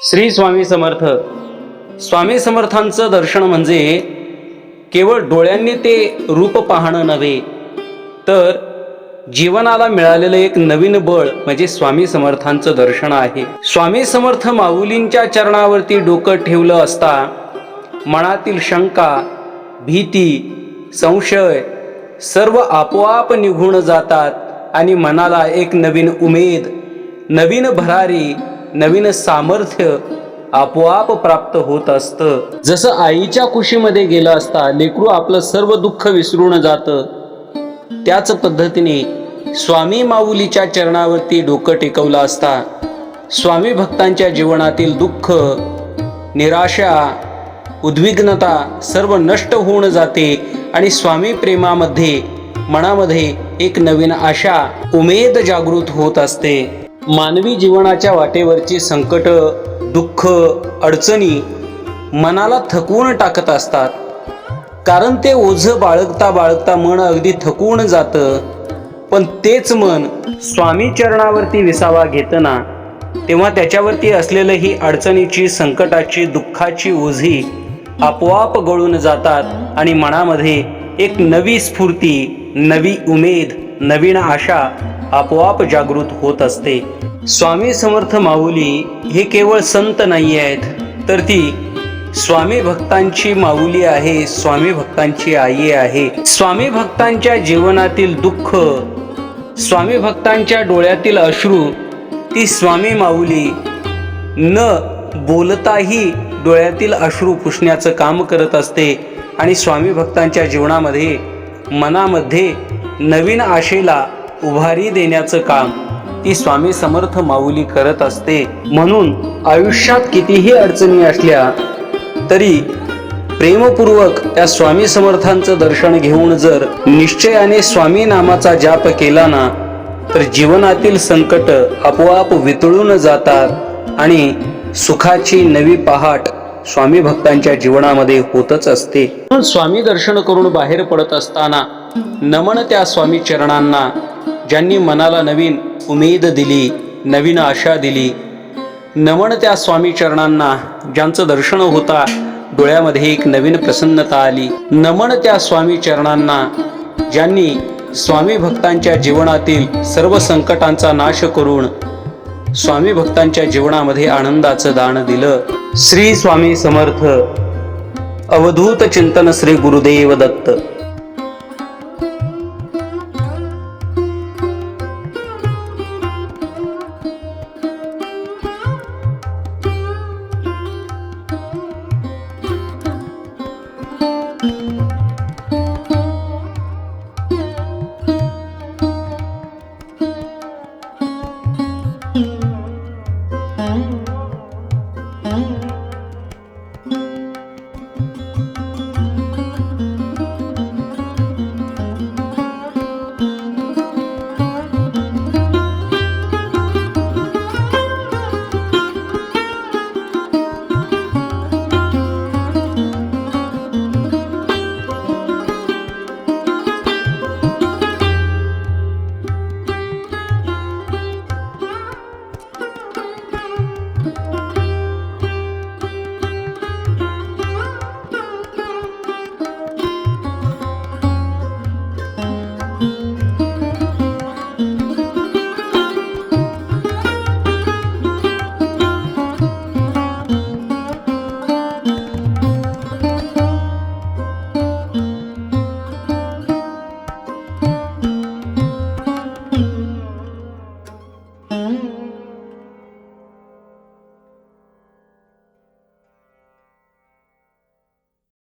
श्री स्वामी समर्थ. स्वामी समर्थांचं दर्शन म्हणजे केवळ डोळ्यांनी ते रूप पाहणं नव्हे, तर जीवनाला मिळालेलं एक नवीन बळ म्हणजे स्वामी समर्थांचं दर्शन आहे. स्वामी समर्थ माऊलींच्या चरणावरती डोकं ठेवलं असता मनातील शंका, भीती, संशय सर्व आपोआप निघून जातात आणि मनाला एक नवीन उमेद, नवीन भरारी, नवीन सामर्थ्य आपोआप प्राप्त होत असतं. जसं आईच्या कुशीमध्ये गेलं असता लेकरू आपलं सर्व दुःख विसरून जातं, त्याच पद्धतीने स्वामी माऊलीच्या चरणावरती डोकं टेकवलं असता स्वामी भक्तांच्या जीवनातील दुःख, निराशा, उद्विग्नता सर्व नष्ट होऊन जाते आणि स्वामी प्रेमामध्ये मनामध्ये एक नवीन आशा, उमेद जागृत होत असते. मानवी जीवनाच्या वाटेवरची संकट, दुःख, अडचणी मनाला थकवून टाकत असतात, कारण ते ओझं बाळगता बाळगता मन अगदी थकून जातं. पण तेच मन स्वामी चरणावरती विसावा घेतं ना, तेव्हा त्याच्यावरती असलेलं ही अडचणीची, संकटाची, दुःखाची ओझी आपोआप गळून जातात आणि मनामध्ये एक नवी स्फूर्ती, नवी उमेद, नवीन आशा आपोआप जागृत होत असते. स्वामी समर्थ माऊली हे केवळ संत नाही आहेत, तर ती स्वामी भक्तांची माऊली आहे, स्वामी भक्तांची आई आहे. स्वामी भक्तांच्या जीवनातील दुःख, स्वामी भक्तांच्या डोळ्यातील अश्रू ती स्वामी माऊली न बोलताही डोळ्यातील अश्रू पुसण्याचं काम करत असते आणि स्वामी भक्तांच्या जीवनामध्ये, मनामध्ये नवीन आशेला उभारी देण्याचं काम ती स्वामी समर्थ माऊली करत असते. म्हणून आयुष्यात कितीही अडचणी असल्या तरी प्रेमपूर्वक त्या स्वामी समर्थांचं दर्शन घेऊन जर निश्चयाने स्वामी नामाचा जाप केला ना, तर जीवनातील संकट आपोआप वितळून जातात आणि सुखाची नवी पहाट स्वामी भक्तांच्या जीवनामध्ये होतच असते. स्वामी दर्शन करून बाहेर पडत असताना नमन त्या स्वामी चरणांना, ज्यांनी मनाला नवीन उमेद दिली, नवीन आशा दिली. नमन त्या स्वामी चरणांना, ज्यांचं दर्शन होता डोळ्यामध्ये एक नवीन प्रसन्नता आली. नमन त्या स्वामी चरणांना, ज्यांनी स्वामी भक्तांच्या जीवनातील सर्व संकटांचा नाश करून स्वामी भक्तांच्या जीवनामध्ये आनंदाचं दान दिलं. श्री स्वामी समर्थ. अवधूत चिंतन श्री गुरुदेव दत्त. Mm-hmm.